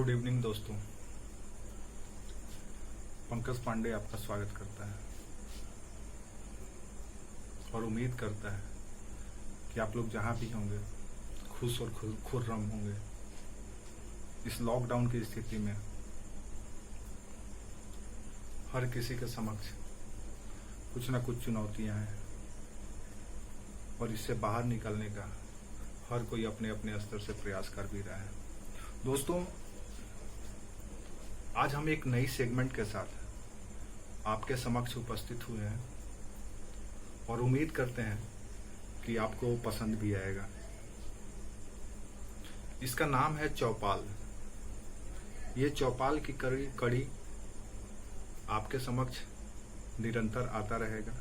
Good evening दोस्तों। पंकज पांडे आपका स्वागत करता है और उम्मीद करता है कि आप लोग जहां भी होंगे खुश और खुर्रम होंगे। इस लॉकडाउन की स्थिति में हर किसी के समक्ष कुछ न कुछ चुनौतियां हैं और इससे बाहर निकलने का हर कोई अपने अपने स्तर से प्रयास कर भी रहा है। दोस्तों, आज हम एक नई सेगमेंट के साथ आपके समक्ष उपस्थित हुए हैं और उम्मीद करते हैं कि आपको पसंद भी आएगा। इसका नाम है चौपाल। ये चौपाल की कड़ी आपके समक्ष निरंतर आता रहेगा।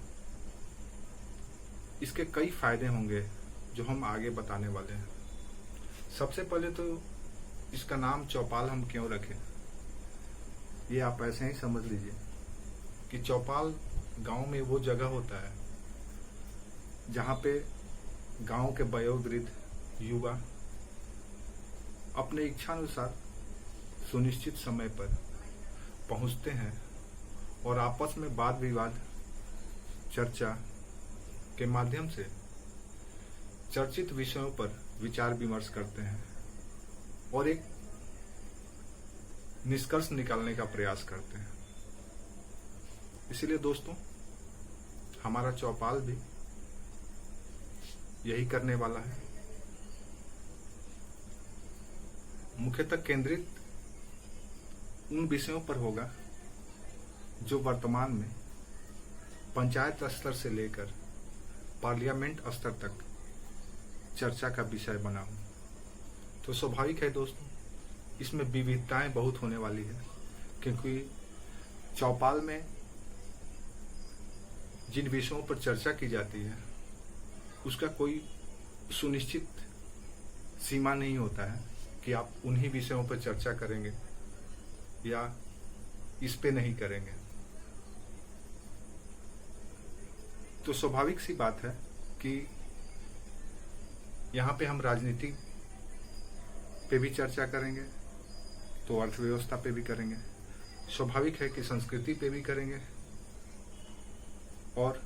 इसके कई फायदे होंगे जो हम आगे बताने वाले हैं। सबसे पहले तो इसका नाम चौपाल हम क्यों रखें, ये आप ऐसे ही समझ लीजिए कि चौपाल गांव में वो जगह होता है जहां पे गांव के वयोवृद्ध युवा अपने इच्छानुसार सुनिश्चित समय पर पहुंचते हैं और आपस में वाद विवाद चर्चा के माध्यम से चर्चित विषयों पर विचार विमर्श करते हैं और एक निष्कर्ष निकालने का प्रयास करते हैं। इसलिए दोस्तों, हमारा चौपाल भी यही करने वाला है। मुख्यतः केंद्रित उन विषयों पर होगा जो वर्तमान में पंचायत स्तर से लेकर पार्लियामेंट स्तर तक चर्चा का विषय बना हो। तो स्वाभाविक है दोस्तों, इसमें विविधताएं बहुत होने वाली है, क्योंकि चौपाल में जिन विषयों पर चर्चा की जाती है उसका कोई सुनिश्चित सीमा नहीं होता है कि आप उन्हीं विषयों पर चर्चा करेंगे या इस पे नहीं करेंगे। तो स्वाभाविक सी बात है कि यहाँ पे हम राजनीति पे भी चर्चा करेंगे, तो अर्थव्यवस्था पे भी करेंगे। स्वाभाविक है कि संस्कृति पे भी करेंगे और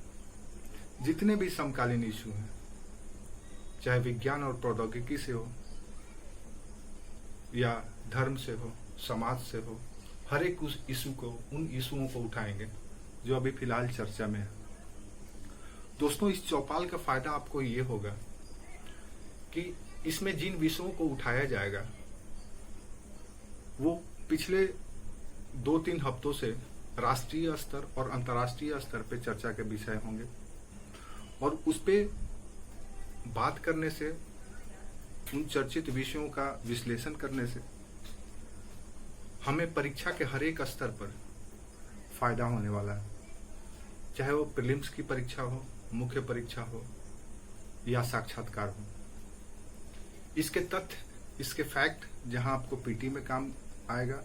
जितने भी समकालीन इशू हैं, चाहे विज्ञान और प्रौद्योगिकी से हो या धर्म से हो, समाज से हो, हर एक उस इशू को, उन इशुओं को उठाएंगे जो अभी फिलहाल चर्चा में है। दोस्तों, इस चौपाल का फायदा आपको ये होगा कि इसमें जिन विषयों को उठाया जाएगा वो पिछले 2-3 हफ्तों से राष्ट्रीय स्तर और अंतर्राष्ट्रीय स्तर पे चर्चा के विषय होंगे और उस पे बात करने से, उन चर्चित विषयों का विश्लेषण करने से हमें परीक्षा के हर एक स्तर पर फायदा होने वाला है, चाहे वो प्रीलिम्स की परीक्षा हो, मुख्य परीक्षा हो या साक्षात्कार हो। इसके तथ्य, इसके फैक्ट जहां आपको पीटी में काम आएगा,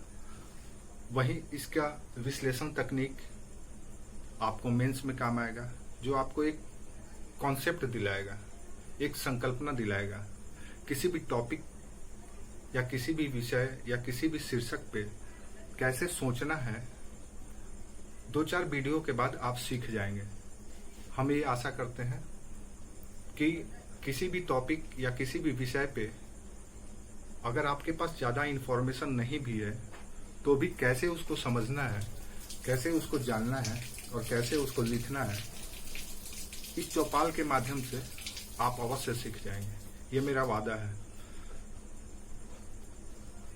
वहीं इसका विश्लेषण तकनीक आपको मेंस में काम आएगा, जो आपको एक कॉन्सेप्ट दिलाएगा, एक संकल्पना दिलाएगा। किसी भी टॉपिक या किसी भी विषय या किसी भी शीर्षक पे कैसे सोचना है, 2-4 वीडियो के बाद आप सीख जाएंगे। हम ये आशा करते हैं कि किसी भी टॉपिक या किसी भी विषय पे अगर आपके पास ज़्यादा इन्फॉर्मेशन नहीं भी है तो भी कैसे उसको समझना है, कैसे उसको जानना है और कैसे उसको लिखना है, इस चौपाल के माध्यम से आप अवश्य सीख जाएंगे। ये मेरा वादा है।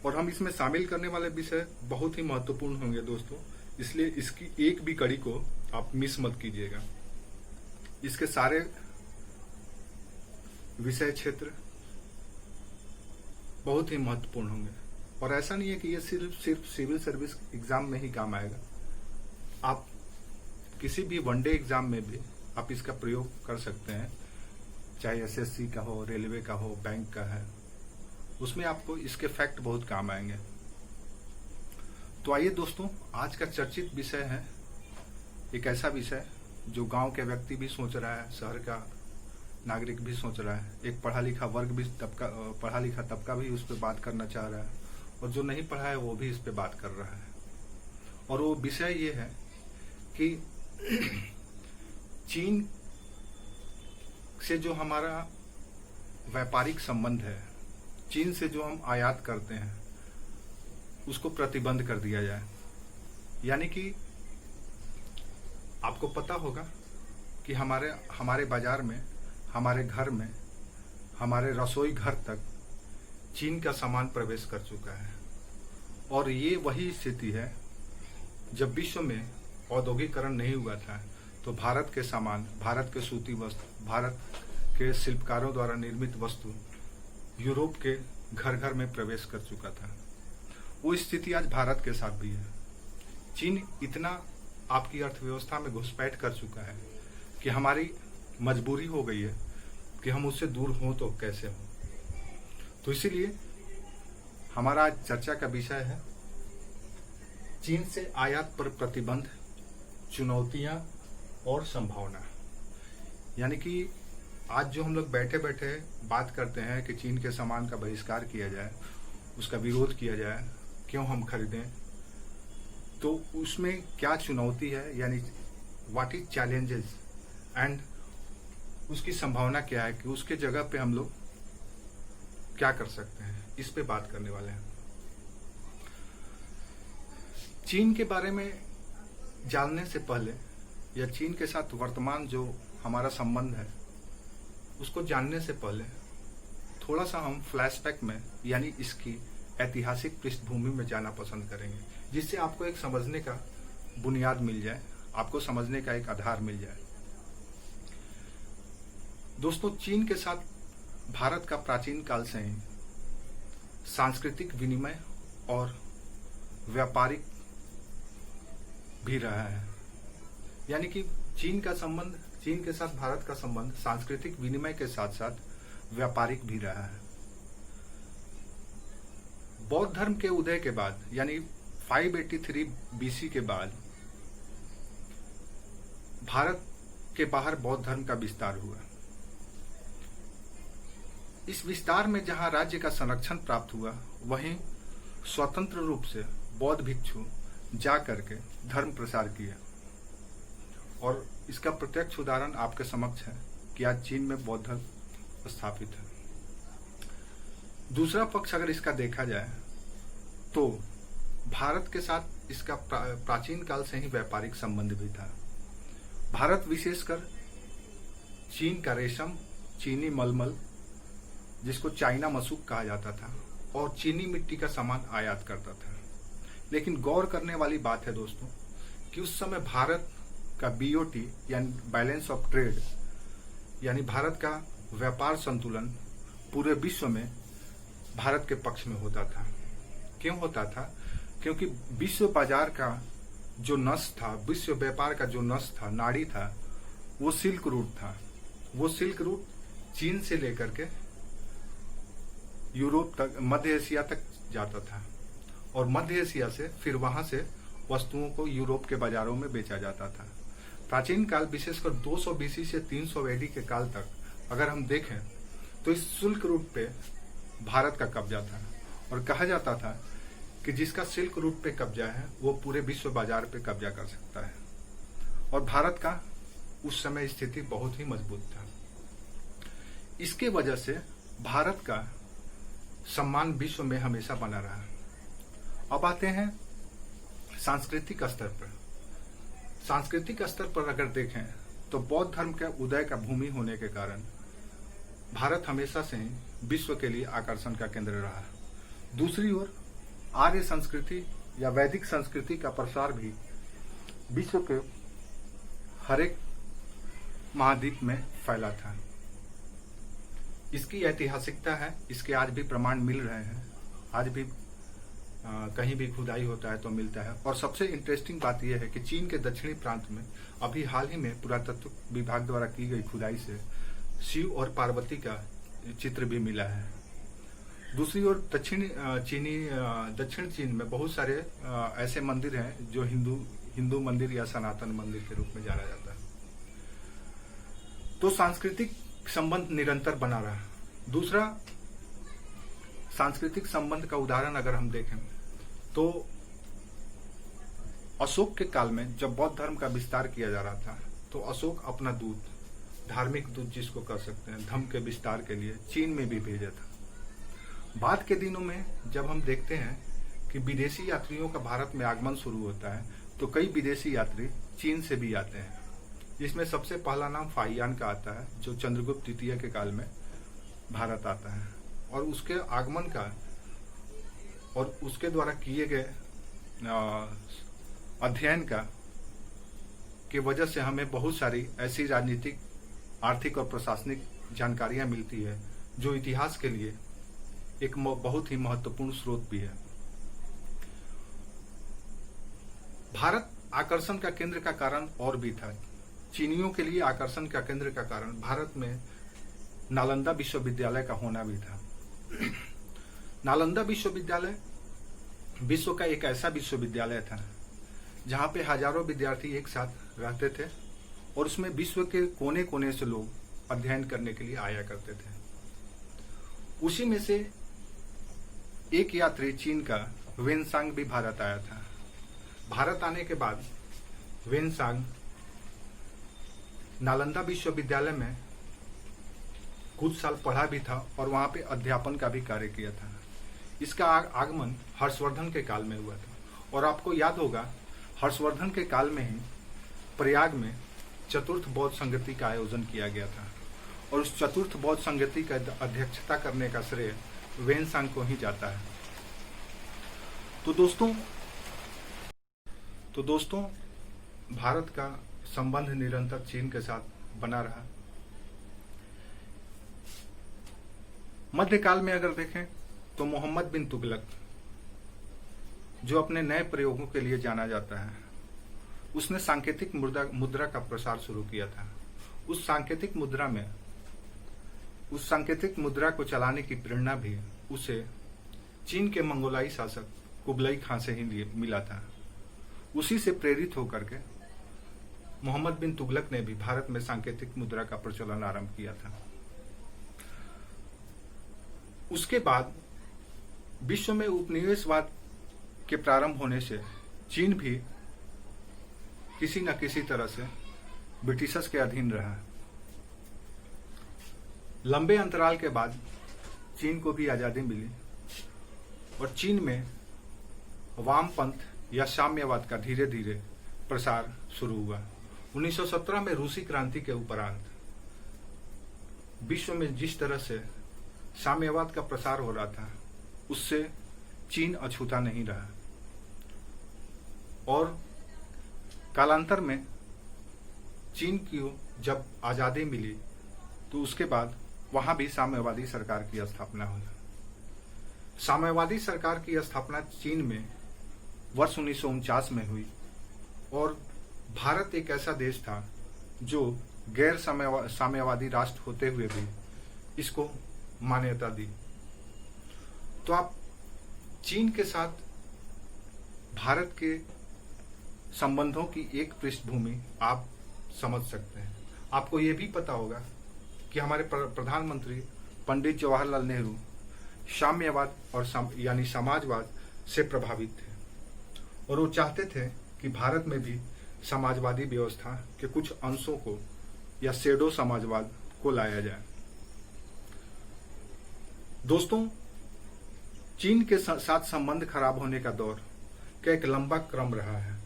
और हम इसमें शामिल करने वाले विषय बहुत ही महत्वपूर्ण होंगे दोस्तों, इसलिए इसकी एक भी कड़ी को आप मिस मत कीजिएगा। इसके सारे विषय क्षेत्र बहुत ही महत्वपूर्ण होंगे और ऐसा नहीं है कि ये सिर्फ सिविल सर्विस एग्जाम में ही काम आएगा। आप किसी भी वनडे एग्जाम में भी आप इसका प्रयोग कर सकते हैं, चाहे एसएससी का हो, रेलवे का हो, बैंक का है, उसमें आपको इसके फैक्ट बहुत काम आएंगे। तो आइए दोस्तों, आज का चर्चित विषय है एक ऐसा विषय जो गांव के व्यक्ति भी सोच रहा है, शहर का नागरिक भी सोच रहा है, एक पढ़ा लिखा तबका भी उस पर बात करना चाह रहा है और जो नहीं पढ़ा है वो भी इस पे बात कर रहा है। और वो विषय ये है कि चीन से जो हमारा व्यापारिक संबंध है, चीन से जो हम आयात करते हैं उसको प्रतिबंध कर दिया जाए। यानी कि आपको पता होगा कि हमारे बाजार में, हमारे घर में, हमारे रसोई घर तक चीन का सामान प्रवेश कर चुका है। और ये वही स्थिति है जब विश्व में औद्योगिकरण नहीं हुआ था तो भारत के सामान, भारत के सूती वस्त्र, भारत के शिल्पकारों द्वारा निर्मित वस्तु यूरोप के घर घर में प्रवेश कर चुका था। वो स्थिति आज भारत के साथ भी है। चीन इतना आपकी अर्थव्यवस्था में घुसपैठ कर चुका है कि हमारी मजबूरी हो गई है कि हम उससे दूर हों तो कैसे हों। तो इसीलिए हमारा आज चर्चा का विषय है चीन से आयात पर प्रतिबंध, चुनौतियां और संभावना। यानी कि आज जो हम लोग बैठे बैठे बात करते हैं कि चीन के सामान का बहिष्कार किया जाए, उसका विरोध किया जाए, क्यों हम खरीदें, तो उसमें क्या चुनौती है, यानी व्हाट इज चैलेंजेस एंड उसकी संभावना क्या है कि उसके जगह पे हम लोग क्या कर सकते हैं, इस पे बात करने वाले हैं। चीन के बारे में जानने से पहले या चीन के साथ वर्तमान जो हमारा संबंध है उसको जानने से पहले थोड़ा सा हम फ्लैशबैक में यानी इसकी ऐतिहासिक पृष्ठभूमि में जाना पसंद करेंगे, जिससे आपको एक समझने का बुनियाद मिल जाए, आपको समझने का एक आधार मिल जाए। दोस्तों, चीन के साथ भारत का प्राचीन काल से ही सांस्कृतिक विनिमय और व्यापारिक भी रहा है। यानी कि चीन के साथ भारत का संबंध सांस्कृतिक विनिमय के साथ साथ व्यापारिक भी रहा है। बौद्ध धर्म के उदय के बाद यानी 583 बीसी के बाद भारत के बाहर बौद्ध धर्म का विस्तार हुआ। इस विस्तार में जहां राज्य का संरक्षण प्राप्त हुआ, वहीं स्वतंत्र रूप से बौद्ध भिक्षु जा करके धर्म प्रसार किया। और इसका प्रत्यक्ष उदाहरण आपके समक्ष है कि आज चीन में बौद्ध धर्म स्थापित है। दूसरा पक्ष अगर इसका देखा जाए तो भारत के साथ इसका प्राचीन काल से ही व्यापारिक संबंध भी था। भारत विशेषकर चीन का रेशम, चीनी मलमल जिसको चाइना मसूक कहा जाता था, और चीनी मिट्टी का सामान आयात करता था। लेकिन गौर करने वाली बात है दोस्तों कि उस समय भारत का BOT यानी बैलेंस ऑफ ट्रेड यानी भारत का व्यापार संतुलन पूरे विश्व में भारत के पक्ष में होता था। क्यों होता था? क्योंकि विश्व बाजार का जो नस था, विश्व व्यापार का जो नस था, नाड़ी था, वो सिल्क रूट था। वो सिल्क रूट चीन से लेकर के यूरोप तक, मध्य एशिया तक जाता था, और मध्य एशिया से फिर वहां से वस्तुओं को यूरोप के बाजारों में बेचा जाता था। प्राचीन काल, विशेषकर 200 BC से 300 AD के काल तक अगर हम देखें तो इस सिल्क रूट पे भारत का कब्जा था, और कहा जाता था कि जिसका सिल्क रूट पे कब्जा है वो पूरे विश्व बाजार पे कब्जा कर सकता है। और भारत का उस समय स्थिति बहुत ही मजबूत था। इसके वजह से भारत का सम्मान विश्व में हमेशा बना रहा। अब आते हैं सांस्कृतिक स्तर पर। सांस्कृतिक स्तर पर अगर देखें तो बौद्ध धर्म के उदय का भूमि होने के कारण भारत हमेशा से ही विश्व के लिए आकर्षण का केंद्र रहा। दूसरी ओर आर्य संस्कृति या वैदिक संस्कृति का प्रसार भी विश्व के हर एक महाद्वीप में फैला था। इसकी ऐतिहासिकता है, इसके आज भी प्रमाण मिल रहे हैं। आज भी कहीं भी खुदाई होता है तो मिलता है। और सबसे इंटरेस्टिंग बात यह है कि चीन के दक्षिणी प्रांत में अभी हाल ही में पुरातत्व विभाग द्वारा की गई खुदाई से शिव और पार्वती का चित्र भी मिला है। दूसरी ओर दक्षिण चीन में बहुत सारे ऐसे मंदिर हैं जो हिंदू मंदिर या सनातन मंदिर के रूप में जाना जाता है। तो सांस्कृतिक संबंध निरंतर बना रहा। दूसरा, सांस्कृतिक संबंध का उदाहरण अगर हम देखें तो अशोक के काल में जब बौद्ध धर्म का विस्तार किया जा रहा था तो अशोक अपना दूत, धार्मिक दूत जिसको कह सकते हैं, धर्म के विस्तार के लिए चीन में भी भेजा था। बाद के दिनों में जब हम देखते हैं कि विदेशी यात्रियों का भारत में आगमन शुरू होता है तो कई विदेशी यात्री चीन से भी आते हैं, जिसमें सबसे पहला नाम फाहियान का आता है जो चंद्रगुप्त द्वितीय के काल में भारत आता है। और उसके आगमन का और उसके द्वारा किए गए अध्ययन का की वजह से हमें बहुत सारी ऐसी राजनीतिक, आर्थिक और प्रशासनिक जानकारियां मिलती है जो इतिहास के लिए एक बहुत ही महत्वपूर्ण स्रोत भी है। भारत आकर्षण का केंद्र का कारण और भी था। चीनियों के लिए आकर्षण का केंद्र का कारण भारत में नालंदा विश्वविद्यालय का होना भी था। नालंदा विश्वविद्यालय विश्व का एक ऐसा विश्वविद्यालय था जहां पे हजारों विद्यार्थी एक साथ रहते थे और उसमें विश्व के कोने कोने से लोग अध्ययन करने के लिए आया करते थे। उसी में से एक यात्री चीन का वेनसांग भी भारत आया था। भारत आने के बाद वेनसांग नालंदा विश्वविद्यालय में कुछ साल पढ़ा भी था और वहां पे अध्यापन का भी कार्य किया था। इसका आगमन हर्षवर्धन के काल में हुआ था और आपको याद होगा हर्षवर्धन के काल में ही प्रयाग में चतुर्थ बौद्ध संगति का आयोजन किया गया था और उस चतुर्थ बौद्ध संगति का अध्यक्षता करने का श्रेय वेनसांग को ही जाता है। तो दोस्तों भारत का संबंध निरंतर चीन के साथ बना रहा। मध्यकाल में अगर देखें तो मोहम्मद बिन तुगलक जो अपने नए प्रयोगों के लिए जाना जाता है, उसने सांकेतिक मुद्रा का प्रसार शुरू किया था। उस सांकेतिक मुद्रा को चलाने की प्रेरणा भी उसे चीन के मंगोलाई शासक कुबलाई खां से ही मिला था। उसी से प्रेरित होकर के मोहम्मद बिन तुगलक ने भी भारत में सांकेतिक मुद्रा का प्रचलन आरंभ किया था। उसके बाद विश्व में उपनिवेशवाद के प्रारंभ होने से चीन भी किसी न किसी तरह से ब्रिटिशर्स के अधीन रहा। लंबे अंतराल के बाद चीन को भी आजादी मिली और चीन में वामपंथ या साम्यवाद का धीरे धीरे प्रसार शुरू हुआ। 1917 में रूसी क्रांति के उपरांत विश्व में जिस तरह से साम्यवाद का प्रसार हो रहा था उससे चीन अछूता नहीं रहा और कालांतर में चीन की जब आजादी मिली तो उसके बाद वहां भी साम्यवादी सरकार की स्थापना हुई। साम्यवादी सरकार की स्थापना चीन में वर्ष 1949 में हुई और भारत एक ऐसा देश था जो गैर साम्यवादी राष्ट्र होते हुए भी इसको मान्यता दी। तो आप चीन के साथ भारत के संबंधों की एक पृष्ठभूमि आप समझ सकते हैं। आपको ये भी पता होगा कि हमारे प्रधानमंत्री पंडित जवाहरलाल नेहरू साम्यवाद और यानी समाजवाद से प्रभावित थे और वो चाहते थे कि भारत में भी समाजवादी व्यवस्था के कुछ अंशों को या सेडो समाजवाद को लाया जाए। दोस्तों, चीन के साथ संबंध खराब होने का दौर का एक लंबा क्रम रहा है।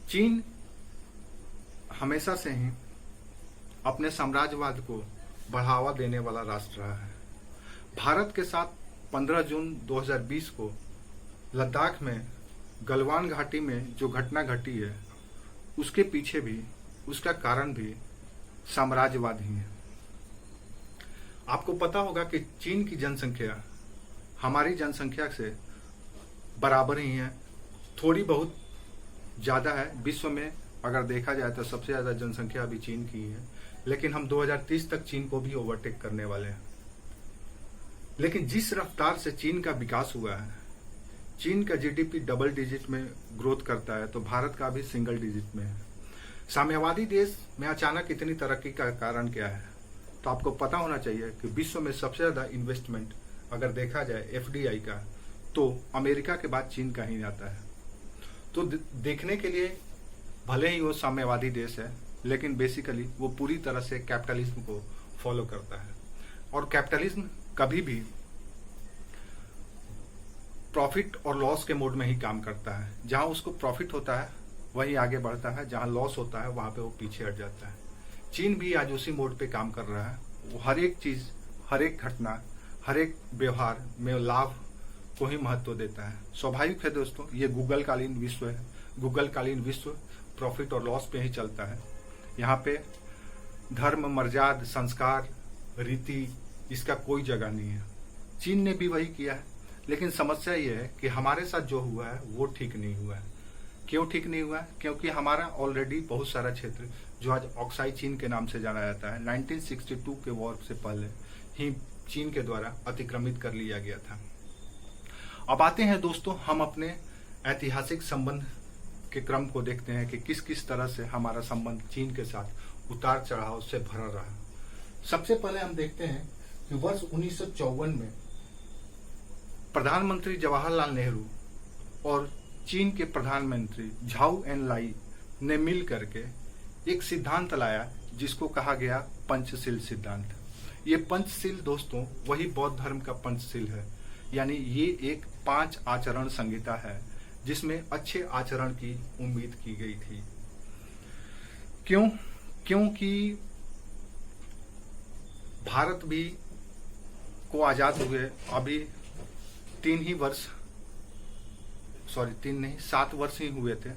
चीन हमेशा से ही अपने साम्राज्यवाद को बढ़ावा देने वाला राष्ट्र रहा है। भारत के साथ 15 जून 2020 को लद्दाख में गलवान घाटी में जो घटना घटी है उसके पीछे भी उसका कारण भी साम्राज्यवाद ही है। आपको पता होगा कि चीन की जनसंख्या हमारी जनसंख्या से बराबर ही है, थोड़ी बहुत ज्यादा है। विश्व में अगर देखा जाए तो सबसे ज्यादा जनसंख्या अभी चीन की है, लेकिन हम 2030 तक चीन को भी ओवरटेक करने वाले हैं। लेकिन जिस रफ्तार से चीन का विकास हुआ है, चीन का जीडीपी डबल डिजिट में ग्रोथ करता है तो भारत का भी सिंगल डिजिट में है। साम्यवादी देश में अचानक इतनी तरक्की का कारण क्या है? तो आपको पता होना चाहिए कि विश्व में सबसे ज्यादा इन्वेस्टमेंट अगर देखा जाए FDI का, तो अमेरिका के बाद चीन का ही आता है। तो देखने के लिए भले ही वो साम्यवादी देश है, लेकिन बेसिकली वो पूरी तरह से कैपिटलिज्म को फॉलो करता है। और कैपिटलिज्म कभी भी प्रॉफिट और लॉस के मोड में ही काम करता है। जहां उसको प्रॉफिट होता है वहीं आगे बढ़ता है, जहां लॉस होता है वहां पे वो पीछे हट जाता है। चीन भी आज उसी मोड पे काम कर रहा है। वो हर एक चीज, हर एक घटना, हर एक व्यवहार में लाभ को ही महत्व देता है। स्वाभाविक है दोस्तों, ये गूगल कालीन विश्व है। गूगल कालीन विश्व प्रॉफिट और लॉस पे ही चलता है। यहाँ पे धर्म, मर्यादा, संस्कार, रीति, इसका कोई जगह नहीं है। चीन ने भी वही किया है, लेकिन समस्या ये है कि हमारे साथ जो हुआ है वो ठीक नहीं हुआ है। क्यों ठीक नहीं हुआ है? क्योंकि हमारा ऑलरेडी बहुत सारा क्षेत्र जो आज ऑक्साई चीन के नाम से जाना जाता है, 1962 के वॉर से पहले ही चीन के द्वारा अतिक्रमित कर लिया गया था। अब आते हैं दोस्तों, हम अपने ऐतिहासिक संबंध के क्रम को देखते हैं कि किस किस तरह से हमारा संबंध चीन के साथ उतार चढ़ाव से भरा रहा। सबसे पहले हम देखते हैं कि वर्ष 1954 में प्रधानमंत्री जवाहरलाल नेहरू और चीन के प्रधानमंत्री झाऊ एनलाई ने मिल करके एक सिद्धांत लाया जिसको कहा गया पंचशील सिद्धांत। ये पंचशील दोस्तों वही बौद्ध धर्म का पंचशील है, यानी ये एक 5 आचरण संहिता है जिसमें अच्छे आचरण की उम्मीद की गई थी। क्योंकि भारत भी को आजाद हुए अभी 7 वर्ष ही हुए थे,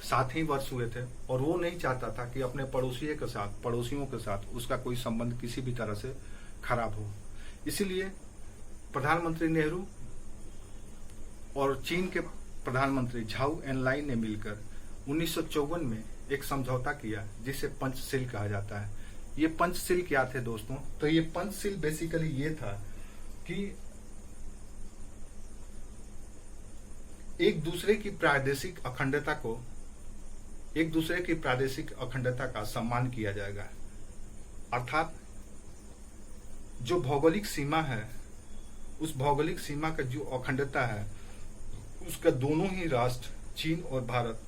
7 ही वर्ष हुए थे। और वो नहीं चाहता था कि अपने पड़ोसियों के साथ उसका कोई संबंध किसी भी तरह से खराब हो। इसीलिए प्रधानमंत्री नेहरू और चीन के प्रधानमंत्री झाऊ एनलाई ने मिलकर 1954 में एक समझौता किया जिसे पंचशील कहा जाता है। ये पंचशील क्या थे दोस्तों? तो ये पंचशील बेसिकली ये था कि एक दूसरे की प्रादेशिक अखंडता का सम्मान किया जाएगा। अर्थात जो भौगोलिक सीमा है, उस भौगोलिक सीमा का जो अखंडता है उसका दोनों ही राष्ट्र चीन और भारत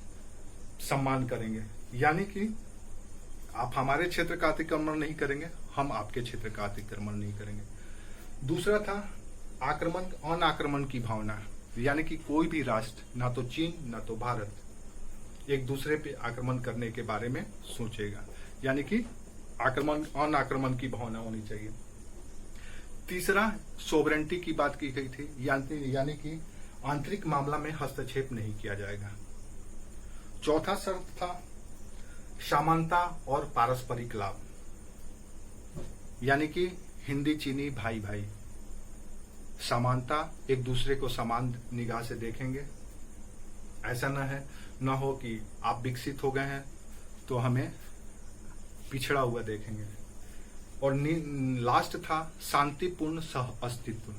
सम्मान करेंगे। यानी कि आप हमारे क्षेत्र का अतिक्रमण नहीं करेंगे, हम आपके क्षेत्र का अतिक्रमण नहीं करेंगे। दूसरा था अनाक्रमण की भावना, यानी कि कोई भी राष्ट्र, ना तो चीन ना तो भारत, एक दूसरे पे आक्रमण करने के बारे में सोचेगा, यानी कि अनाक्रमण की भावना होनी चाहिए। तीसरा सोवरेंटी की बात की गई थी, यानी कि आंतरिक मामला में हस्तक्षेप नहीं किया जाएगा। चौथा शर्त था समानता और पारस्परिक लाभ, यानी कि हिंदी चीनी भाई भाई, समानता, एक दूसरे को समान निगाह से देखेंगे। ऐसा न हो कि आप विकसित हो गए हैं तो हमें पिछड़ा हुआ देखेंगे। और लास्ट था शांतिपूर्ण सह अस्तित्व,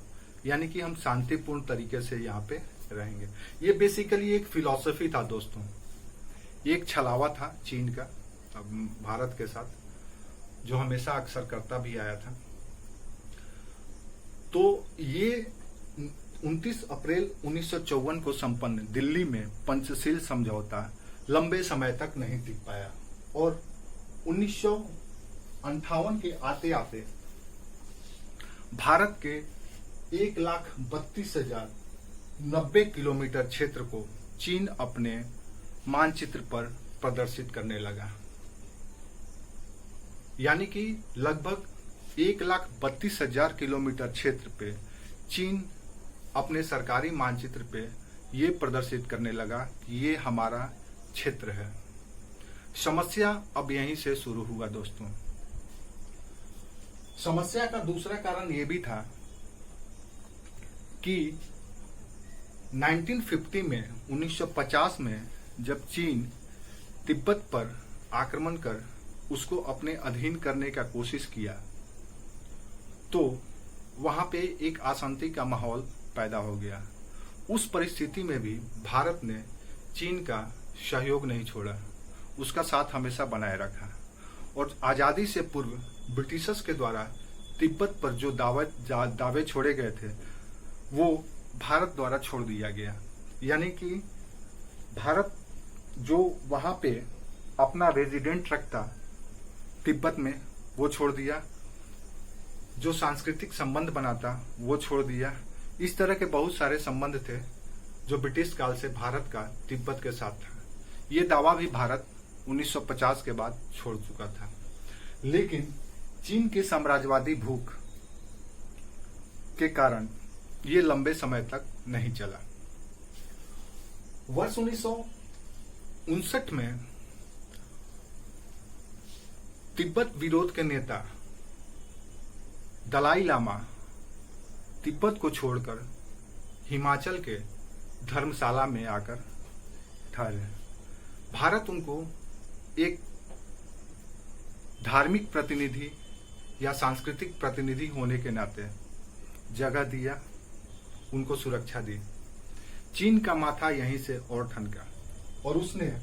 यानी कि हम शांतिपूर्ण तरीके से यहाँ पे रहेंगे। ये बेसिकली एक फिलॉसफी था दोस्तों, एक छलावा था चीन का भारत के साथ, जो हमेशा अक्सर करता भी आया था। तो ये 29 अप्रैल 1954 को संपन्न दिल्ली में पंचशील समझौता लंबे समय तक नहीं टिक पाया और 1958 के आते आते भारत के 1,32,090 किलोमीटर क्षेत्र को चीन अपने मानचित्र पर प्रदर्शित करने लगा। यानी कि लगभग 1,32,000 किलोमीटर क्षेत्र पे चीन अपने सरकारी मानचित्र पे ये प्रदर्शित करने लगा कि ये हमारा क्षेत्र है। समस्या अब यहीं से शुरू हुआ दोस्तों। समस्या का दूसरा कारण ये भी था कि 1950 में जब चीन तिब्बत पर आक्रमण कर उसको अपने अधीन करने का कोशिश किया तो वहां पे एक अशांति का माहौल पैदा हो गया। उस परिस्थिति में भी भारत ने चीन का सहयोग नहीं छोड़ा, उसका साथ हमेशा बनाए रखा और आजादी से पूर्व ब्रिटिशर्स के द्वारा तिब्बत पर जो दावे छोड़े गए थे वो भारत द्वारा छोड़ दिया गया। यानी कि भारत जो वहां पे अपना रेजिडेंट रखता तिब्बत में वो छोड़ दिया, जो सांस्कृतिक संबंध बनाता वो छोड़ दिया। इस तरह के बहुत सारे संबंध थे जो ब्रिटिश काल से भारत का तिब्बत के साथ था। ये दावा भी भारत 1950 के बाद छोड़ चुका था। लेकिन चीन की साम्राज्यवादी भूख के कारण ये लंबे समय तक नहीं चला। वर्ष 1959 में तिब्बत विरोध के नेता दलाई लामा तिब्बत को छोड़कर हिमाचल के धर्मशाला में आकर ठहरे। भारत उनको एक धार्मिक प्रतिनिधि या सांस्कृतिक प्रतिनिधि होने के नाते जगह दिया, उनको सुरक्षा दी। चीन का माथा यहीं से और ठनका और उसने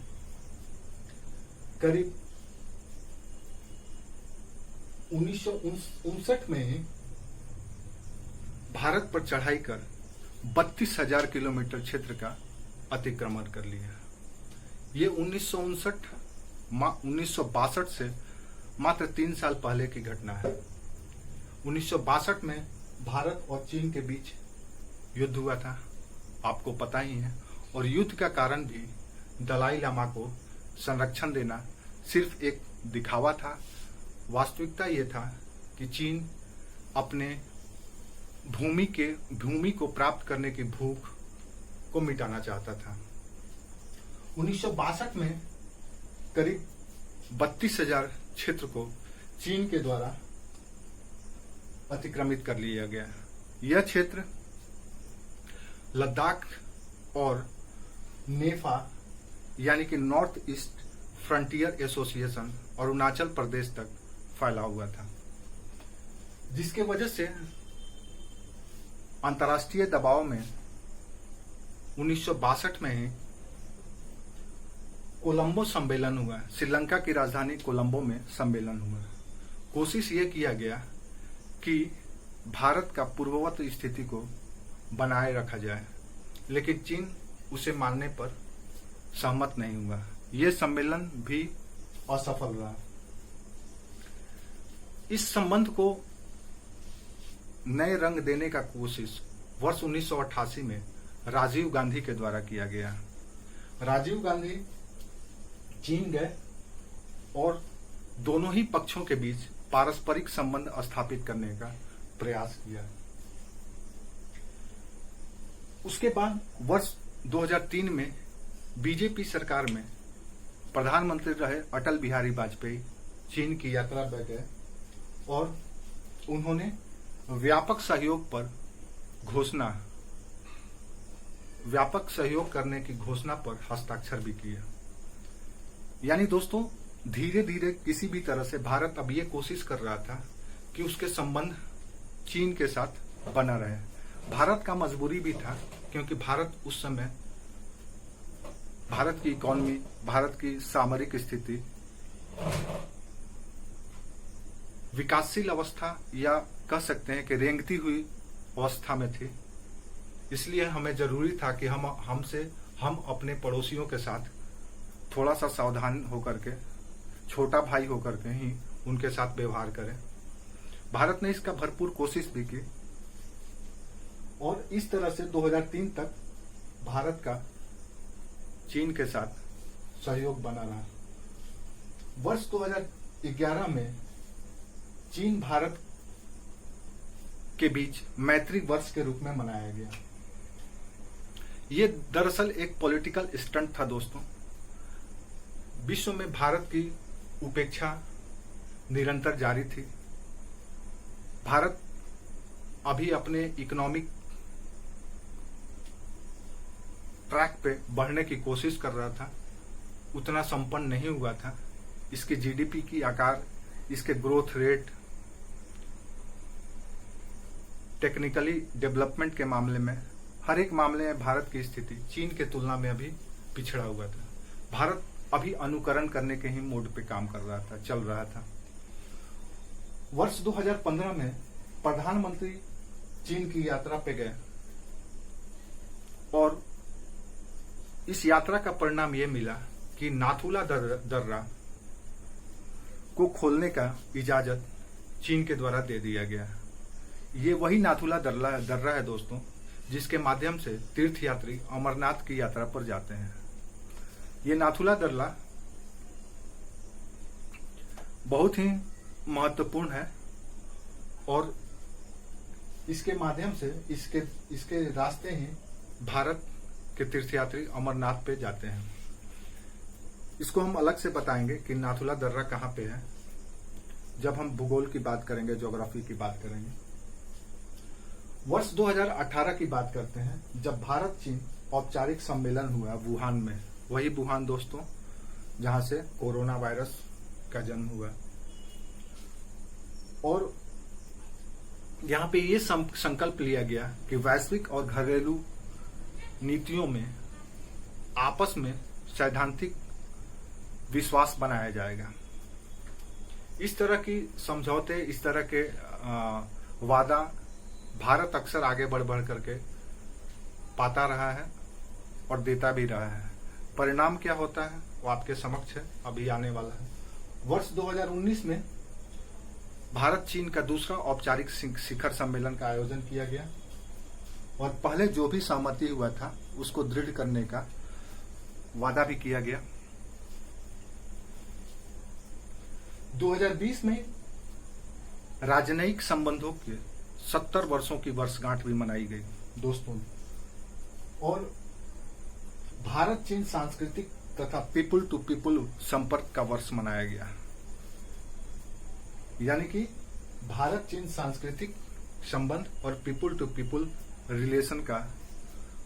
करीब 1959 में भारत पर चढ़ाई कर 32,000 किलोमीटर क्षेत्र का अतिक्रमण कर लिया। ये 1962 से मात्र 3 साल पहले की घटना है। 1962 में भारत और चीन के बीच युद्ध हुआ था, आपको पता ही है। और युद्ध का कारण भी दलाई लामा को संरक्षण देना सिर्फ एक दिखावा था। वास्तविकता ये था कि चीन अपने भूमि को प्राप्त करने की भूख को मिटाना चाहता था। 1962 में करीब 32,000 क्षेत्र को चीन के द्वारा अतिक्रमित कर लिया गया। यह क्षेत्र लद्दाख और नेफा यानी कि नॉर्थ ईस्ट फ्रंटियर एसोसिएशन और अरुणाचल प्रदेश तक फैला हुआ था, जिसके वजह से अंतर्राष्ट्रीय दबाव में 1962 में ही कोलंबो सम्मेलन हुआ। श्रीलंका की राजधानी कोलंबो में सम्मेलन हुआ। कोशिश ये किया गया कि भारत का पूर्ववत स्थिति को बनाए रखा जाए, लेकिन चीन उसे मानने पर सहमत नहीं हुआ। यह सम्मेलन भी असफल रहा। इस संबंध को नए रंग देने का कोशिश वर्ष 1988 में राजीव गांधी के द्वारा किया गया। राजीव गांधी चीन गए और दोनों ही पक्षों के बीच पारस्परिक संबंध स्थापित करने का प्रयास किया। उसके बाद वर्ष 2003 में बीजेपी सरकार में प्रधानमंत्री रहे अटल बिहारी वाजपेयी चीन की यात्रा पर गए और उन्होंने व्यापक सहयोग करने की घोषणा पर हस्ताक्षर भी किया। यानी दोस्तों, धीरे धीरे किसी भी तरह से भारत अब ये कोशिश कर रहा था कि उसके संबंध चीन के साथ बना रहे। भारत का मजबूरी भी था, क्योंकि भारत उस समय भारत की इकोनॉमी, भारत की सामरिक स्थिति विकासशील अवस्था या कह सकते हैं कि रेंगती हुई अवस्था में थी। इसलिए हमें जरूरी था कि हम अपने पड़ोसियों के साथ थोड़ा सा सावधान होकर के, छोटा भाई होकर के ही उनके साथ व्यवहार करें। भारत ने इसका भरपूर कोशिश भी की और इस तरह से 2003 तक भारत का चीन के साथ सहयोग बना रहा। वर्ष 2011 में चीन भारत के बीच मैत्री वर्ष के रूप में मनाया गया। ये दरअसल एक पॉलिटिकल स्टंट था दोस्तों। विश्व में भारत की उपेक्षा निरंतर जारी थी। भारत अभी अपने इकोनॉमिक ट्रैक पे बढ़ने की कोशिश कर रहा था, उतना संपन्न नहीं हुआ था। इसके जीडीपी की आकार, इसके ग्रोथ रेट, टेक्निकली डेवलपमेंट के मामले में, हर एक मामले में भारत की स्थिति चीन के तुलना में अभी पिछड़ा हुआ था। भारत अभी अनुकरण करने के ही मोड पे काम कर रहा था, चल रहा था। वर्ष 2015 में प्रधानमंत्री चीन की यात्रा पे गए और इस यात्रा का परिणाम यह मिला कि नाथुला दर्रा को खोलने का इजाजत चीन के द्वारा दे दिया गया। ये वही नाथुला दर्रा है दोस्तों, जिसके माध्यम से तीर्थयात्री अमरनाथ की यात्रा पर जाते हैं। ये नाथुला दर्रा बहुत ही महत्वपूर्ण है और इसके माध्यम से इसके रास्ते ही भारत के तीर्थयात्री अमरनाथ पे जाते हैं। इसको हम अलग से बताएंगे कि नाथुला दर्रा कहाँ पे है, जब हम भूगोल की बात करेंगे, ज्योग्राफी की बात करेंगे। वर्ष 2018 की बात करते हैं, जब भारत चीन औपचारिक सम्मेलन हुआ वुहान में। वही वुहान दोस्तों जहां से कोरोना वायरस का जन्म हुआ। और यहां पे ये संकल्प लिया गया कि वैश्विक और घरेलू नीतियों में आपस में सैद्धांतिक विश्वास बनाया जाएगा। इस तरह की समझौते, इस तरह के वादा भारत अक्सर आगे बढ़ करके पाता रहा है और देता भी रहा है। परिणाम क्या होता है वो आपके समक्ष है, अभी आने वाला है। वर्ष 2019 में भारत चीन का दूसरा औपचारिक शिखर सम्मेलन का आयोजन किया गया और पहले जो भी सहमति हुआ था उसको दृढ़ करने का वादा भी किया गया। 2020 में राजनयिक संबंधों के 70 वर्षों की वर्षगांठ भी मनाई गई दोस्तों। और भारत चीन सांस्कृतिक तथा पीपुल टू पीपुल संपर्क का वर्ष मनाया गया, यानी कि भारत चीन सांस्कृतिक संबंध और पीपुल टू पीपुल रिलेशन का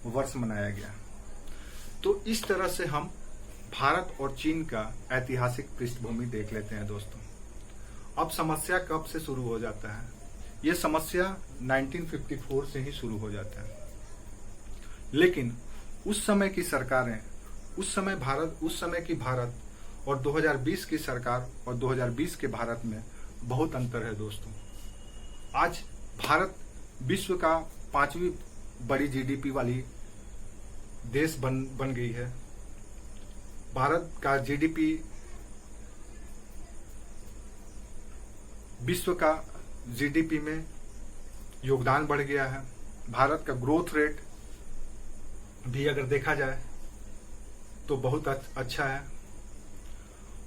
वर्ष मनाया गया। तो इस तरह से हम भारत और चीन का ऐतिहासिक पृष्ठभूमि देख लेते हैं दोस्तों। अब समस्या कब से शुरू हो जाता है? ये समस्या 1954 से ही शुरू हो जाता है। लेकिन उस समय की सरकारें, उस समय की भारत और 2020 की सरकार और 2020 के भारत में बहुत अंतर है दोस्तों। आज भारत विश्व का 5वीं बड़ी जीडीपी वाली देश बन गई है। भारत का जीडीपी विश्व का जीडीपी में योगदान बढ़ गया है। भारत का ग्रोथ रेट भी अगर देखा जाए तो बहुत अच्छा है।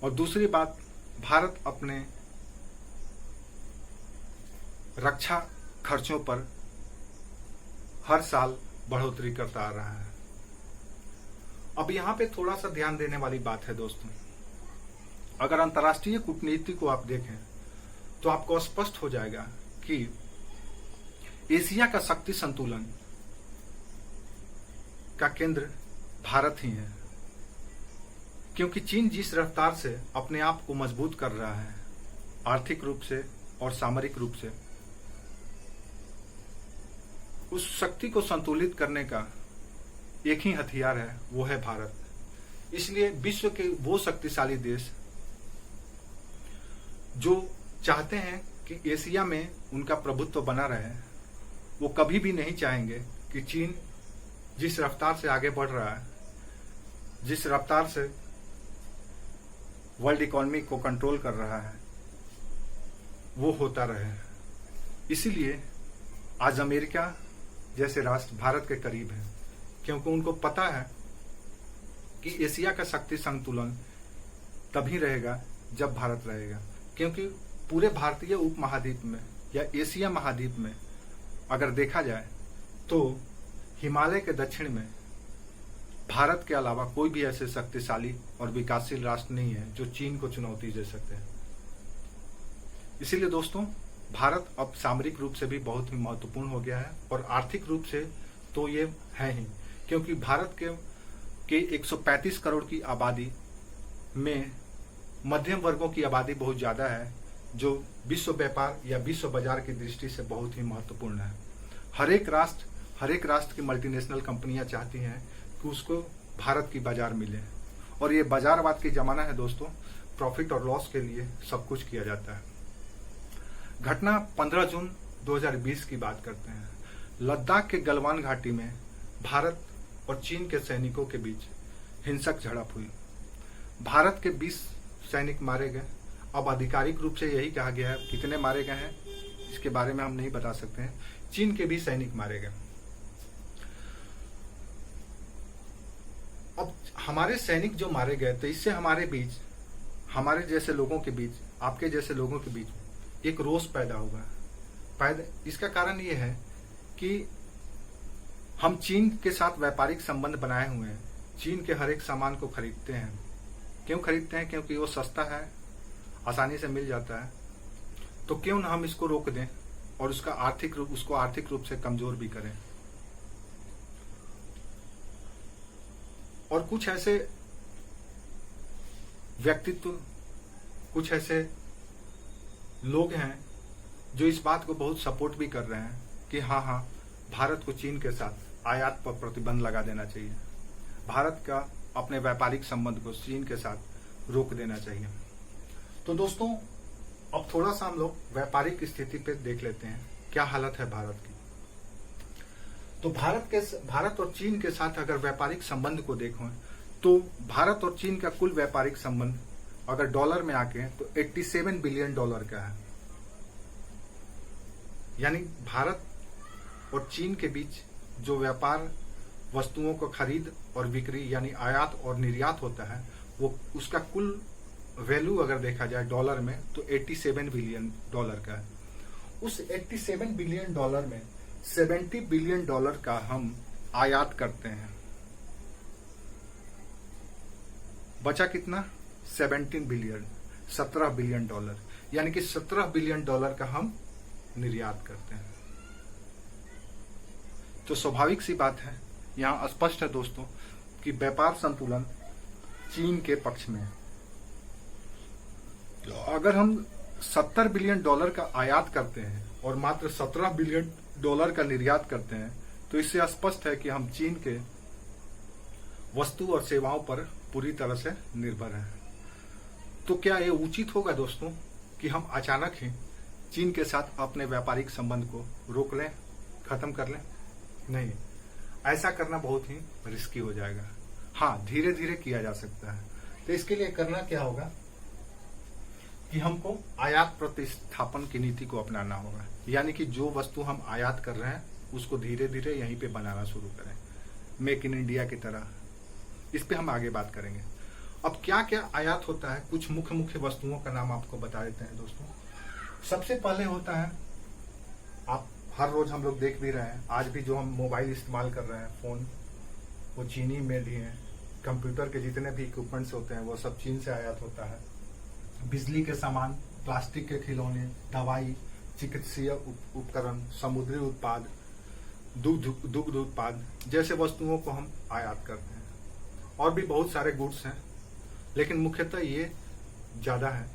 और दूसरी बात, भारत अपने रक्षा खर्चों पर हर साल बढ़ोतरी करता आ रहा है। अब यहां पे थोड़ा सा ध्यान देने वाली बात है दोस्तों। अगर अंतर्राष्ट्रीय कूटनीति को आप देखें तो आपको स्पष्ट हो जाएगा कि एशिया का शक्ति संतुलन का केंद्र भारत ही है, क्योंकि चीन जिस रफ्तार से अपने आप को मजबूत कर रहा है आर्थिक रूप से और सामरिक रूप से, उस शक्ति को संतुलित करने का एक ही हथियार है, वो है भारत। इसलिए विश्व के वो शक्तिशाली देश जो चाहते हैं कि एशिया में उनका प्रभुत्व बना रहे, वो कभी भी नहीं चाहेंगे कि चीन जिस रफ्तार से आगे बढ़ रहा है, जिस रफ्तार से वर्ल्ड इकोनॉमी को कंट्रोल कर रहा है, वो होता रहे। इसीलिए आज अमेरिका जैसे राष्ट्र भारत के करीब है, क्योंकि उनको पता है कि एशिया का शक्ति संतुलन तभी रहेगा जब भारत रहेगा। क्योंकि पूरे भारतीय उपमहाद्वीप में या एशिया महाद्वीप में अगर देखा जाए तो हिमालय के दक्षिण में भारत के अलावा कोई भी ऐसे शक्तिशाली और विकासशील राष्ट्र नहीं है जो चीन को चुनौती दे सकते हैं। इसीलिए दोस्तों, भारत अब सामरिक रूप से भी बहुत ही महत्वपूर्ण हो गया है और आर्थिक रूप से तो ये है ही, क्योंकि भारत के 135 करोड़ की आबादी में मध्यम वर्गों की आबादी बहुत ज्यादा है, जो विश्व व्यापार या विश्व बाजार की दृष्टि से बहुत ही महत्वपूर्ण है। हर एक राष्ट्र की मल्टीनेशनल कंपनियां चाहती हैं कि उसको भारत की बाजार मिले, और ये बाजारवाद की जमाना है दोस्तों। प्रॉफिट और लॉस के लिए सब कुछ किया जाता है। घटना 15 जून 2020 की बात करते हैं। लद्दाख के गलवान घाटी में भारत और चीन के सैनिकों के बीच हिंसक झड़प हुई। भारत के 20 सैनिक मारे गए। अब आधिकारिक रूप से यही कहा गया है, कितने मारे गए हैं इसके बारे में हम नहीं बता सकते हैं। चीन के भी सैनिक मारे गए। अब हमारे सैनिक जो मारे गए, तो इससे हमारे बीच, हमारे जैसे लोगों के बीच, आपके जैसे लोगों के बीच एक रोष पैदा होगा। इसका कारण ये है कि हम चीन के साथ व्यापारिक संबंध बनाए हुए हैं। चीन के हर एक सामान को खरीदते हैं। क्यों खरीदते हैं? क्योंकि वो सस्ता है, आसानी से मिल जाता है। तो क्यों ना हम इसको रोक दें और उसको आर्थिक रूप से कमजोर भी करें। और कुछ ऐसे व्यक्तित्व, कुछ ऐसे लोग हैं जो इस बात को बहुत सपोर्ट भी कर रहे हैं कि हाँ, भारत को चीन के साथ आयात पर प्रतिबंध लगा देना चाहिए। भारत का अपने व्यापारिक संबंध को चीन के साथ रोक देना चाहिए। तो दोस्तों, अब थोड़ा सा हम लोग व्यापारिक स्थिति पे देख लेते हैं क्या हालत है भारत की। तो भारत और चीन के साथ अगर व्यापारिक संबंध को देखो तो भारत और चीन का कुल व्यापारिक संबंध अगर डॉलर में आके तो 87 बिलियन डॉलर का है। यानी भारत और चीन के बीच जो व्यापार, वस्तुओं को खरीद और बिक्री यानी आयात और निर्यात होता है, वो उसका कुल वैल्यू अगर देखा जाए डॉलर में तो 87 बिलियन डॉलर का है। उस 87 बिलियन डॉलर में 70 बिलियन डॉलर का हम आयात करते हैं। बचा कितना? 17 बिलियन डॉलर, यानी कि 17 बिलियन डॉलर का हम निर्यात करते हैं। तो स्वाभाविक सी बात है, यहां स्पष्ट है दोस्तों कि व्यापार संतुलन चीन के पक्ष में है। अगर हम 70 बिलियन डॉलर का आयात करते हैं और मात्र 17 बिलियन डॉलर का निर्यात करते हैं, तो इससे स्पष्ट है कि हम चीन के वस्तु और सेवाओं पर पूरी तरह से निर्भर हैं। तो क्या यह उचित होगा दोस्तों कि हम अचानक ही चीन के साथ अपने व्यापारिक संबंध को रोक लें, खत्म कर लें? नहीं, ऐसा करना बहुत ही रिस्की हो जाएगा। हाँ, धीरे धीरे किया जा सकता है। तो इसके लिए करना क्या होगा कि हमको आयात प्रतिस्थापन की नीति को अपनाना होगा। यानी कि जो वस्तु हम आयात कर रहे हैं उसको धीरे धीरे यहीं पे बनाना शुरू करें, मेक इन इंडिया की तरह। इस पे हम आगे बात करेंगे। अब क्या क्या आयात होता है, कुछ मुख्य वस्तुओं का नाम आपको बता देते हैं दोस्तों। सबसे पहले होता है, आप हर रोज हम लोग देख भी रहे हैं, आज भी जो हम मोबाइल इस्तेमाल कर रहे हैं, फोन, वो चीनी मेड ही है। कंप्यूटर के जितने भी इक्विपमेंट्स होते हैं वो सब चीन से आयात होता है। बिजली के सामान, प्लास्टिक के खिलौने, दवाई, चिकित्सीय उपकरण, समुद्री उत्पाद, दुग्ध उत्पाद जैसे वस्तुओं को हम आयात करते हैं। और भी बहुत सारे गुड्स हैं, लेकिन मुख्यतः ये ज्यादा है,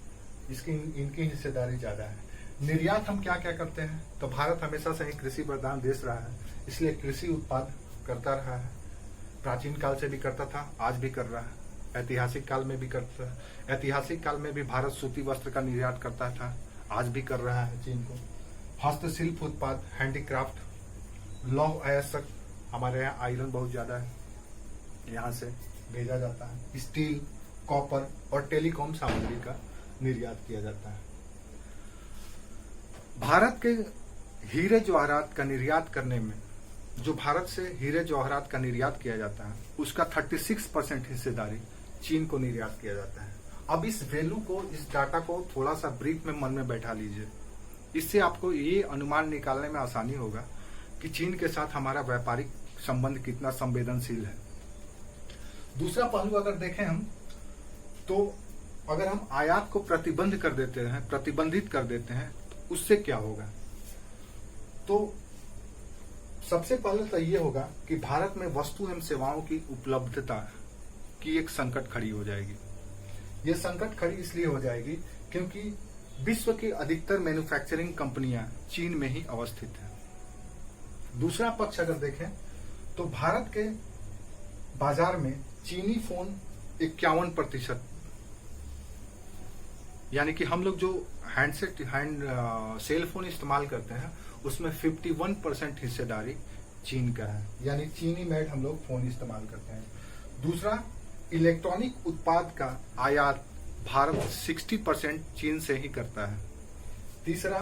इनकी हिस्सेदारी ज्यादा है। निर्यात हम क्या क्या करते हैं? तो भारत हमेशा से ही कृषि प्रधान देश रहा है, इसलिए कृषि उत्पाद करता रहा है। प्राचीन काल से भी करता था, आज भी कर रहा है, ऐतिहासिक काल में भी करता है। ऐतिहासिक काल में भी भारत सूती वस्त्र का निर्यात करता था, आज भी कर रहा है चीन को। हस्तशिल्प उत्पाद, हैंडीक्राफ्ट, लौह अयस्क, हमारे यहाँ आयरन बहुत ज्यादा है, यहाँ से भेजा जाता है। स्टील, कॉपर और टेलीकॉम सामग्री का निर्यात किया जाता है। भारत के हीरे जवाहरात का निर्यात करने में, जो भारत से हीरे जवाहरात का निर्यात किया जाता है, उसका 36% हिस्सेदारी चीन को निर्यात किया जाता है। अब इस वैल्यू को, इस डाटा को थोड़ा सा ब्रीफ में मन में बैठा लीजिए। इससे आपको ये अनुमान निकालने में आसानी होगा कि चीन के साथ हमारा व्यापारिक संबंध कितना संवेदनशील है। दूसरा पहलू अगर देखें हम, तो अगर हम आयात को प्रतिबंधित कर देते हैं तो उससे क्या होगा? तो सबसे पहले तो ये होगा कि भारत में वस्तु एवं सेवाओं की उपलब्धता की एक संकट खड़ी हो जाएगी। ये संकट खड़ी इसलिए हो जाएगी क्योंकि विश्व की अधिकतर मैन्युफैक्चरिंग कंपनियां चीन में ही अवस्थित हैं। दूसरा पक्ष अगर देखें तो भारत के बाजार में चीनी फोन 51% यानी कि हम लोग जो हैंड सेल फोन इस्तेमाल करते हैं उसमें 51% हिस्सेदारी चीन का है, यानी चीनी मेड हम लोग फोन इस्तेमाल करते हैं। दूसरा, इलेक्ट्रॉनिक उत्पाद का आयात भारत 60% चीन से ही करता है। तीसरा,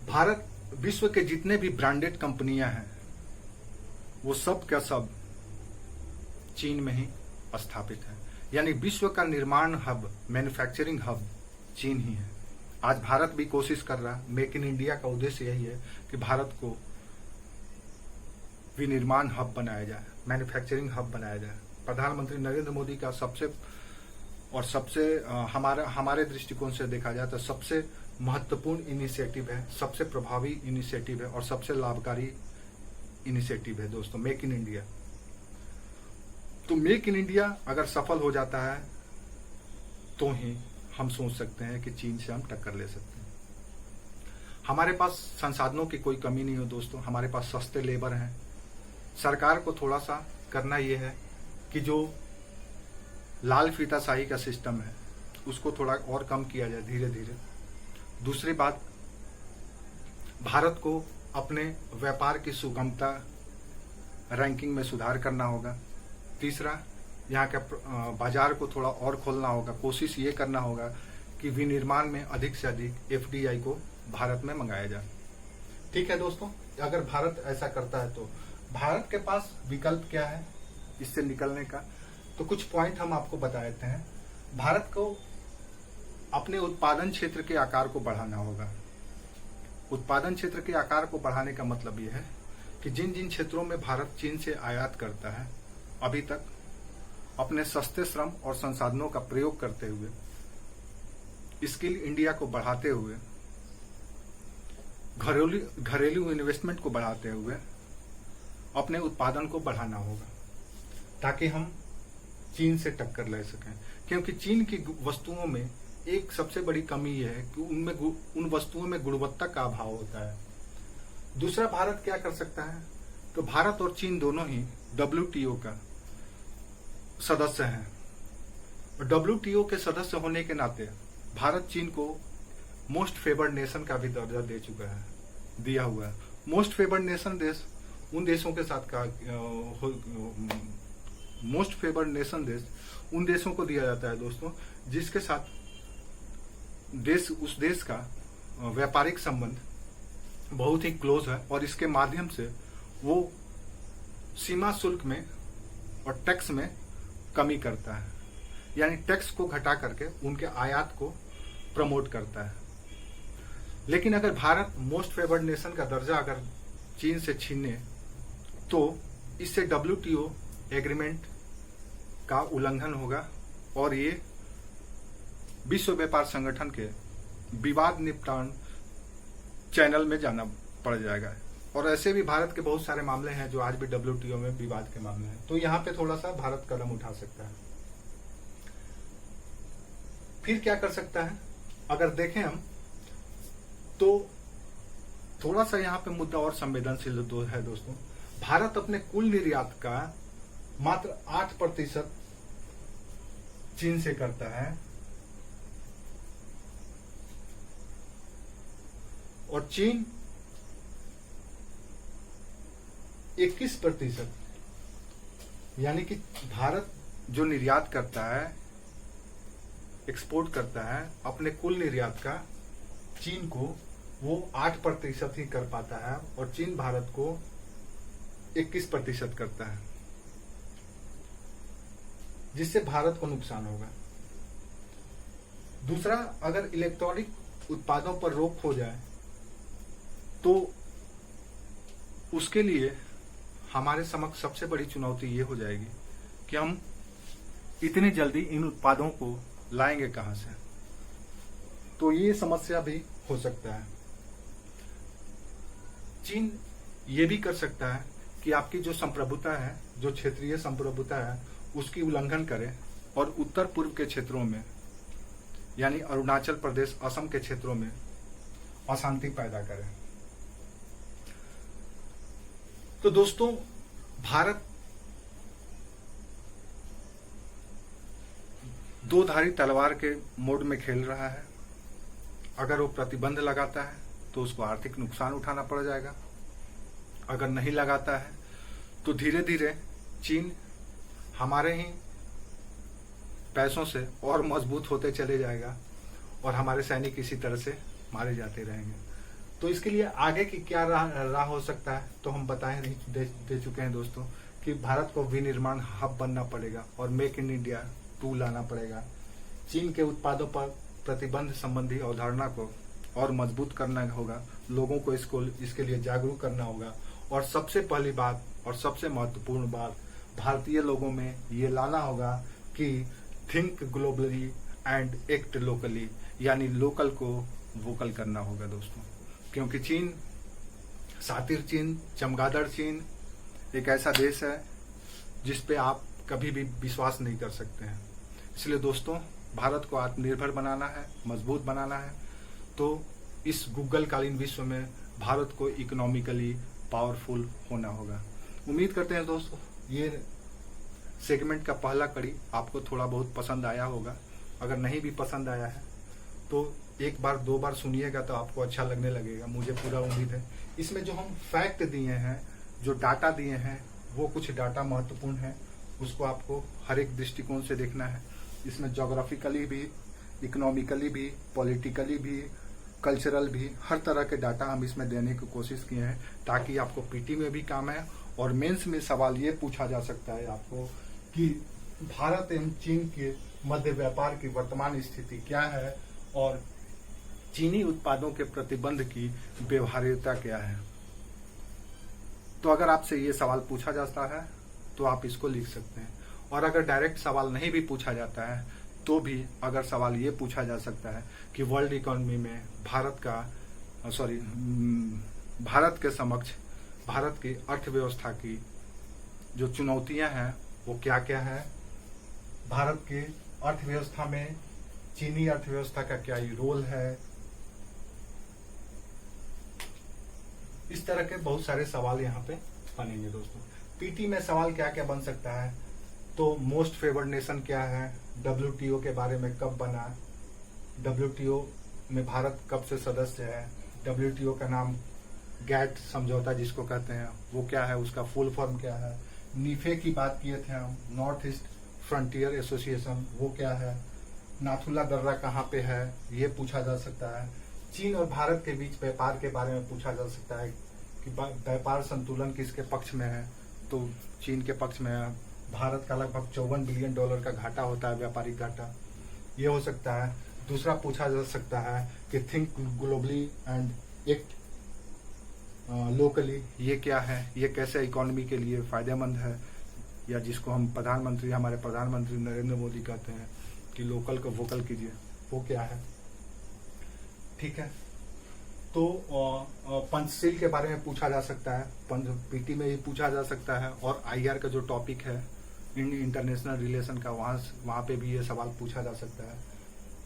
भारत विश्व के जितने भी ब्रांडेड कंपनियां हैं वो सब का सब चीन में ही स्थापित है, यानी विश्व का निर्माण हब, मैन्युफैक्चरिंग हब चीन ही है। आज भारत भी कोशिश कर रहा है, मेक इन इंडिया का उद्देश्य यही है कि भारत को विनिर्माण हब बनाया जाए, मैन्युफैक्चरिंग हब बनाया जाए। प्रधानमंत्री नरेंद्र मोदी का सबसे हमारे दृष्टिकोण से देखा जाए तो सबसे महत्वपूर्ण इनिशिएटिव है, सबसे प्रभावी इनिशिएटिव है और सबसे लाभकारी इनिशिएटिव है दोस्तों, मेक इन इंडिया। तो मेक इन इंडिया अगर सफल हो जाता है तो ही हम सोच सकते हैं कि चीन से हम टक्कर ले सकते हैं। हमारे पास संसाधनों की कोई कमी नहीं हो दोस्तों, हमारे पास सस्ते लेबर हैं। सरकार को थोड़ा सा करना यह है कि जो लाल फीताशाही का सिस्टम है उसको थोड़ा और कम किया जाए धीरे धीरे। दूसरी बात, भारत को अपने व्यापार की सुगमता रैंकिंग में सुधार करना होगा। तीसरा, यहाँ के बाजार को थोड़ा और खोलना होगा। कोशिश ये करना होगा कि विनिर्माण में अधिक से अधिक एफडीआई को भारत में मंगाया जाए। ठीक है दोस्तों, अगर भारत ऐसा करता है तो भारत के पास विकल्प क्या है इससे निकलने का, तो कुछ पॉइंट हम आपको बता देते हैं। भारत को अपने उत्पादन क्षेत्र के आकार को बढ़ाना होगा। उत्पादन क्षेत्र के आकार को बढ़ाने का मतलब यह है कि जिन जिन क्षेत्रों में भारत चीन से आयात करता है, अभी तक अपने सस्ते श्रम और संसाधनों का प्रयोग करते हुए, स्किल इंडिया को बढ़ाते हुए, घरेलू इन्वेस्टमेंट को बढ़ाते हुए अपने उत्पादन को बढ़ाना होगा ताकि हम चीन से टक्कर ले सकें। क्योंकि चीन की वस्तुओं में एक सबसे बड़ी कमी यह है कि उन वस्तुओं में गुणवत्ता का अभाव होता है। दूसरा, भारत क्या कर सकता है, तो भारत और चीन दोनों ही WTO का सदस्य हैं और WTO के सदस्य होने के नाते भारत चीन को मोस्ट फेवर्ड नेशन का भी दर्जा दिया हुआ है। मोस्ट फेवर्ड नेशन देश उन देशों के साथ मोस्ट फेवर्ड नेशन देश उन देशों को दिया जाता है दोस्तों जिसके साथ उस देश का व्यापारिक संबंध बहुत ही क्लोज है और इसके माध्यम से वो सीमा शुल्क में और टैक्स में कमी करता है, यानी टैक्स को घटा करके उनके आयात को प्रमोट करता है। लेकिन अगर भारत मोस्ट फेवर्ड नेशन का दर्जा अगर चीन से छीने तो इससे WTO एग्रीमेंट का उल्लंघन होगा और ये विश्व व्यापार संगठन के विवाद निपटान चैनल में जाना पड़ जाएगा। और ऐसे भी भारत के बहुत सारे मामले हैं जो आज भी WTO में विवाद के मामले हैं, तो यहाँ पे थोड़ा सा भारत कदम उठा सकता है। फिर क्या कर सकता है, अगर देखें हम तो थोड़ा सा यहाँ पे मुद्दा और संवेदनशील है दोस्तों। भारत अपने कुल निर्यात का मात्र 8% चीन से करता है और चीन 21%, यानी कि भारत जो निर्यात करता है, एक्सपोर्ट करता है अपने कुल निर्यात का, चीन को वो 8% ही कर पाता है और चीन भारत को 21% करता है, जिससे भारत को नुकसान होगा। दूसरा, अगर इलेक्ट्रॉनिक उत्पादों पर रोक हो जाए तो उसके लिए हमारे समक्ष सबसे बड़ी चुनौती ये हो जाएगी कि हम इतनी जल्दी इन उत्पादों को लाएंगे कहां से, तो ये समस्या भी हो सकता है। चीन ये भी कर सकता है कि आपकी जो संप्रभुता है, जो क्षेत्रीय संप्रभुता है, उसकी उल्लंघन करे और उत्तर पूर्व के क्षेत्रों में यानी अरुणाचल प्रदेश, असम के क्षेत्रों में अशांति पैदा करे। तो दोस्तों, भारत दो धारी तलवार के मोड में खेल रहा है। अगर वो प्रतिबंध लगाता है तो उसको आर्थिक नुकसान उठाना पड़ जाएगा, अगर नहीं लगाता है तो धीरे धीरे चीन हमारे ही पैसों से और मजबूत होते चले जाएगा और हमारे सैनिक इसी तरह से मारे जाते रहेंगे। तो इसके लिए आगे की क्या राह हो सकता है तो हम दे चुके हैं दोस्तों कि भारत को विनिर्माण हब बनना पड़ेगा और मेक इन इंडिया 2 लाना पड़ेगा। चीन के उत्पादों पर प्रतिबंध संबंधी अवधारणा को और मजबूत करना होगा, लोगों को इसके लिए जागरूक करना होगा। और सबसे पहली बात और सबसे महत्वपूर्ण बात भारतीय लोगों में ये लाना होगा कि think globally and act locally, यानी लोकल को वोकल करना होगा दोस्तों। क्योंकि चीन, सातिर चीन, चमगादड़ चीन एक ऐसा देश है जिस पे आप कभी भी विश्वास नहीं कर सकते हैं। इसलिए दोस्तों भारत को आत्मनिर्भर बनाना है, मजबूत बनाना है, तो इस गूगल कालीन विश्व में भारत को इकोनॉमिकली पावरफुल होना होगा। उम्मीद करते हैं दोस्तों ये सेगमेंट का पहला कड़ी आपको थोड़ा बहुत पसंद आया होगा। अगर नहीं भी पसंद आया है तो एक बार 2 बार सुनिएगा तो आपको अच्छा लगने लगेगा, मुझे पूरा उम्मीद है। इसमें जो हम फैक्ट दिए हैं, जो डाटा दिए हैं, वो कुछ डाटा महत्वपूर्ण है, उसको आपको हर एक दृष्टिकोण से देखना है। इसमें जोग्राफिकली भी, इकोनॉमिकली भी, पॉलिटिकली भी, कल्चरल भी, हर तरह के डाटा हम इसमें देने की कोशिश किए हैं ताकि आपको पीटी में भी काम है और मेंस में सवाल ये पूछा जा सकता है आपको कि भारत एवं चीन के मध्य व्यापार की वर्तमान स्थिति क्या है और चीनी उत्पादों के प्रतिबंध की व्यवहार्यता क्या है। तो अगर आपसे ये सवाल पूछा जाता है तो आप इसको लिख सकते हैं। और अगर डायरेक्ट सवाल नहीं भी पूछा जाता है तो भी अगर सवाल ये पूछा जा सकता है कि वर्ल्ड इकोनॉमी में भारत के समक्ष भारत की अर्थव्यवस्था की जो चुनौतियां हैं वो क्या क्या है, भारत की अर्थव्यवस्था में चीनी अर्थव्यवस्था का क्या रोल है, इस तरह के बहुत सारे सवाल यहाँ पे बनेंगे दोस्तों। पीटी में सवाल क्या क्या बन सकता है तो मोस्ट फेवर्ड नेशन क्या है, WTO के बारे में कब बना, WTO में भारत कब से सदस्य है, WTO का नाम गैट समझौता जिसको कहते हैं वो क्या है, उसका फुल फॉर्म क्या है, नीफे की बात किए थे हम, नॉर्थ ईस्ट फ्रंटियर एसोसिएशन वो क्या है, नाथुला दर्रा कहाँ पे है ये पूछा जा सकता है। चीन और भारत के बीच व्यापार के बारे में पूछा जा सकता है कि व्यापार संतुलन किसके पक्ष में है, तो चीन के पक्ष में है। भारत का लगभग $54 बिलियन का घाटा होता है, व्यापारिक घाटा, ये हो सकता है। दूसरा पूछा जा सकता है कि think globally and act locally, ये क्या है, ये कैसे इकोनॉमी के लिए फायदेमंद है, या जिसको हम हमारे प्रधानमंत्री नरेंद्र मोदी कहते हैं कि लोकल को वोकल कीजिए, वो क्या है। ठीक है, तो पंचशील के बारे में पूछा जा सकता है, पीटी में ही पूछा जा सकता है। और IR का जो टॉपिक है इंटरनेशनल रिलेशन का, वहाँ पे भी ये सवाल पूछा जा सकता है।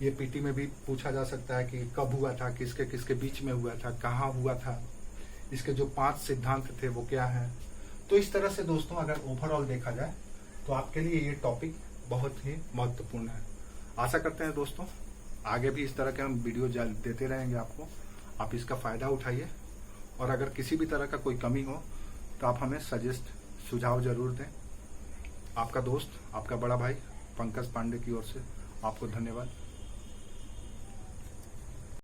ये पीटी में भी पूछा जा सकता है कि कब हुआ था, किसके किसके बीच में हुआ था, कहाँ हुआ था, इसके जो 5 सिद्धांत थे वो क्या है। तो इस तरह से दोस्तों अगर ओवरऑल देखा जाए तो आपके लिए ये टॉपिक बहुत ही महत्वपूर्ण है। आशा करते हैं दोस्तों आगे भी इस तरह के हम वीडियो देते रहेंगे आपको, आप इसका फायदा उठाइए। और अगर किसी भी तरह का कोई कमी हो तो आप हमें सुझाव जरूर दें। आपका दोस्त, आपका बड़ा भाई पंकज पांडे की ओर से आपको धन्यवाद।